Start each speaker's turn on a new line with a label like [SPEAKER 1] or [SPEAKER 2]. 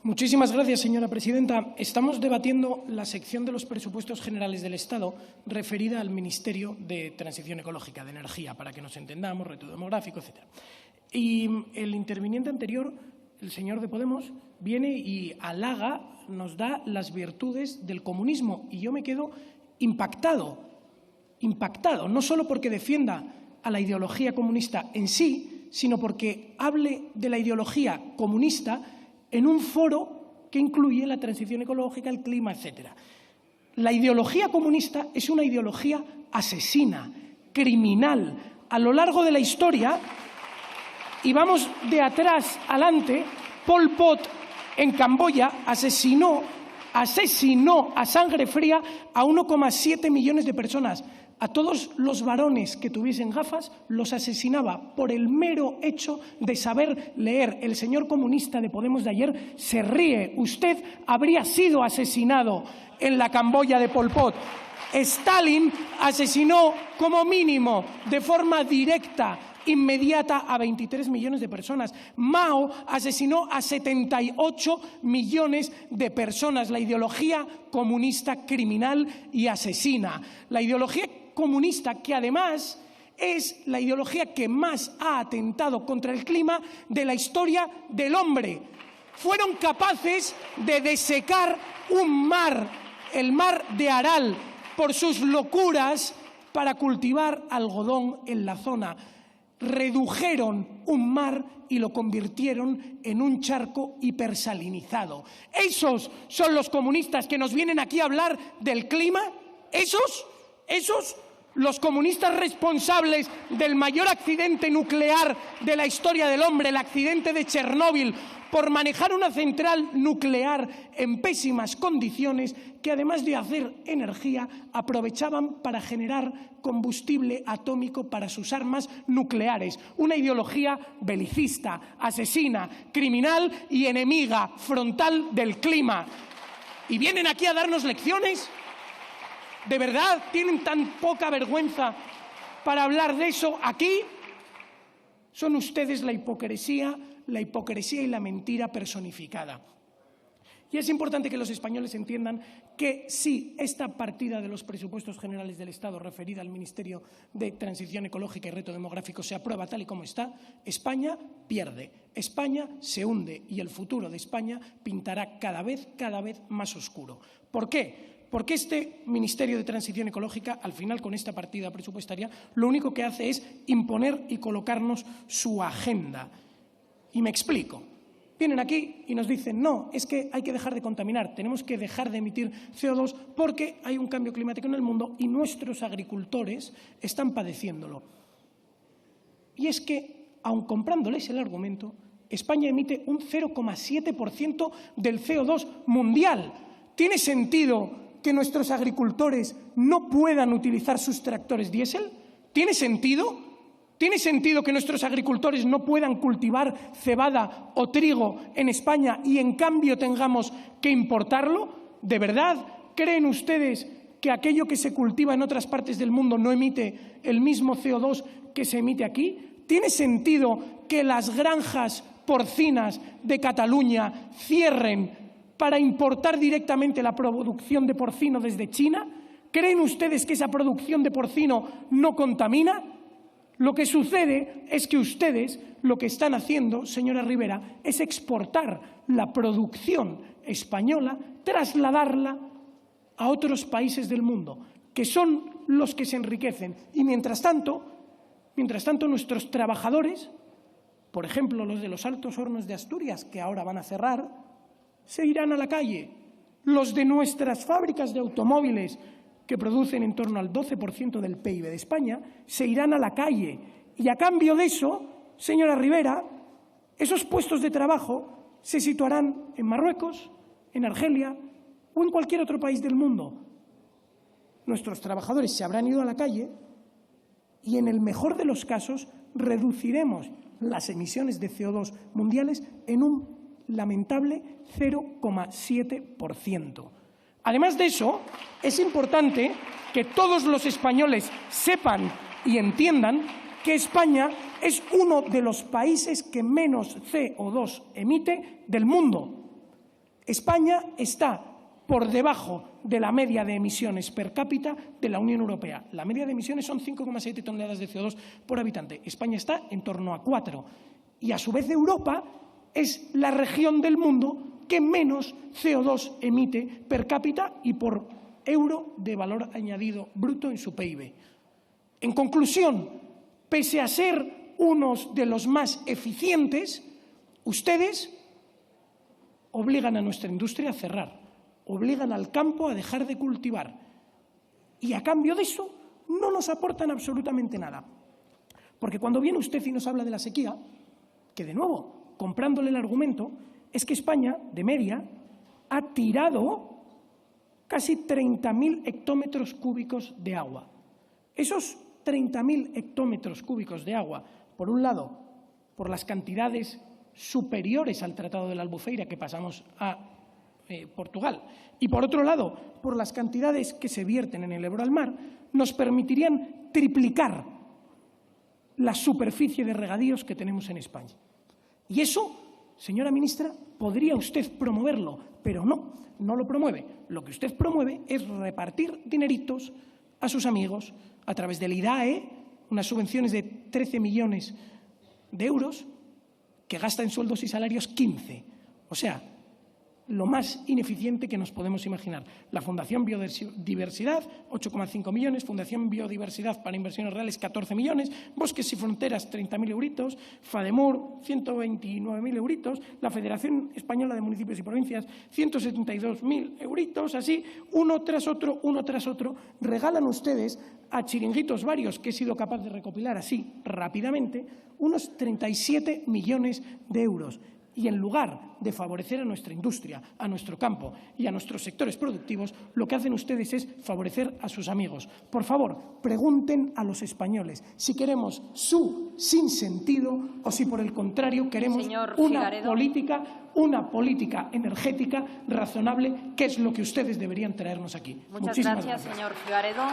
[SPEAKER 1] Muchísimas gracias, señora presidenta. Estamos debatiendo la sección de los presupuestos generales del Estado referida al Ministerio de Transición Ecológica, de Energía, para que nos entendamos, reto demográfico, etc. Y el interviniente anterior, el señor de Podemos, viene y halaga, nos da las virtudes del comunismo. Y yo me quedo impactado, no solo porque defienda a la ideología comunista en sí, sino porque hable de la ideología comunista en un foro que incluye la transición ecológica, el clima, etc. La ideología comunista es una ideología asesina, criminal. A lo largo de la historia, y vamos de atrás adelante, Pol Pot en Camboya asesinó a sangre fría a 1,7 millones de personas. A todos los varones que tuviesen gafas los asesinaba por el mero hecho de saber leer. El señor comunista de Podemos de ayer se ríe. Usted habría sido asesinado en la Camboya de Pol Pot. Stalin asesinó como mínimo de forma directa, inmediata, a 23 millones de personas. Mao asesinó a 78 millones de personas. La ideología comunista criminal y asesina. La ideología comunista, que además es la ideología que más ha atentado contra el clima de la historia del hombre. Fueron capaces de desecar un mar, el mar de Aral, por sus locuras para cultivar algodón en la zona. Redujeron un mar y lo convirtieron en un charco hipersalinizado. ¿Esos son los comunistas que nos vienen aquí a hablar del clima? ¿Esos? Los comunistas responsables del mayor accidente nuclear de la historia del hombre, el accidente de Chernóbil, por manejar una central nuclear en pésimas condiciones que, además de hacer energía, aprovechaban para generar combustible atómico para sus armas nucleares. Una ideología belicista, asesina, criminal y enemiga frontal del clima. ¿Y vienen aquí a darnos lecciones? ¿De verdad tienen tan poca vergüenza para hablar de eso aquí? Son ustedes la hipocresía y la mentira personificada. Y es importante que los españoles entiendan que si esta partida de los presupuestos generales del Estado referida al Ministerio de Transición Ecológica y Reto Demográfico se aprueba tal y como está, España pierde, España se hunde y el futuro de España pintará cada vez más oscuro. ¿Por qué? Porque este Ministerio de Transición Ecológica, al final, con esta partida presupuestaria, lo único que hace es imponer y colocarnos su agenda. Y me explico. Vienen aquí y nos dicen, no, es que hay que dejar de contaminar, tenemos que dejar de emitir CO2 porque hay un cambio climático en el mundo y nuestros agricultores están padeciéndolo. Y es que, aun comprándoles el argumento, España emite un 0,7% del CO2 mundial. ¿Tiene sentido que nuestros agricultores no puedan utilizar sus tractores diésel? ¿Tiene sentido? ¿Tiene sentido que nuestros agricultores no puedan cultivar cebada o trigo en España y, en cambio, tengamos que importarlo? ¿De verdad creen ustedes que aquello que se cultiva en otras partes del mundo no emite el mismo CO2 que se emite aquí? ¿Tiene sentido que las granjas porcinas de Cataluña cierren para importar directamente la producción de porcino desde China? ¿Creen ustedes que esa producción de porcino no contamina? Lo que sucede es que ustedes lo que están haciendo, señora Rivera, es exportar la producción española, trasladarla a otros países del mundo, que son los que se enriquecen. Y mientras tanto, nuestros trabajadores, por ejemplo, los de los Altos Hornos de Asturias, que ahora van a cerrar, se irán a la calle. Los de nuestras fábricas de automóviles, que producen en torno al 12% del PIB de España, se irán a la calle. Y a cambio de eso, señora Rivera, esos puestos de trabajo se situarán en Marruecos, en Argelia o en cualquier otro país del mundo. Nuestros trabajadores se habrán ido a la calle y, en el mejor de los casos, reduciremos las emisiones de CO2 mundiales en un lamentable 0,7%. Además de eso, es importante que todos los españoles sepan y entiendan que España es uno de los países que menos CO2 emite del mundo. España está por debajo de la media de emisiones per cápita de la Unión Europea. La media de emisiones son 5,7 toneladas de CO2 por habitante. España está en torno a 4. Y, a su vez, Europa es la región del mundo que menos CO2 emite per cápita y por euro de valor añadido bruto en su PIB. En conclusión, pese a ser unos de los más eficientes, ustedes obligan a nuestra industria a cerrar, obligan al campo a dejar de cultivar y, a cambio de eso, no nos aportan absolutamente nada. Porque cuando viene usted y nos habla de la sequía, que, de nuevo, comprándole el argumento, es que España, de media, ha tirado casi 30.000 hectómetros cúbicos de agua. Esos 30.000 hectómetros cúbicos de agua, por un lado, por las cantidades superiores al Tratado de la Albufeira que pasamos a Portugal, y, por otro lado, por las cantidades que se vierten en el Ebro al mar, nos permitirían triplicar la superficie de regadíos que tenemos en España. Y eso, señora ministra, podría usted promoverlo, pero no lo promueve. Lo que usted promueve es repartir dineritos a sus amigos a través del IDAE, unas subvenciones de 13 millones de euros que gasta en sueldos y salarios 15. O sea, lo más ineficiente que nos podemos imaginar. La Fundación Biodiversidad, 8,5 millones, Fundación Biodiversidad para Inversiones Reales, 14 millones, Bosques y Fronteras, 30.000 euritos, FADEMUR, 129.000 euritos, la Federación Española de Municipios y Provincias, 172.000 euritos, así, uno tras otro, regalan ustedes a chiringuitos varios que he sido capaz de recopilar así rápidamente, unos 37 millones de euros. Y, en lugar de favorecer a nuestra industria, a nuestro campo y a nuestros sectores productivos, lo que hacen ustedes es favorecer a sus amigos. Por favor, pregunten a los españoles si queremos su sinsentido o si, por el contrario, queremos una política energética razonable, que es lo que ustedes deberían traernos aquí.
[SPEAKER 2] Muchas gracias, señor Figaredo.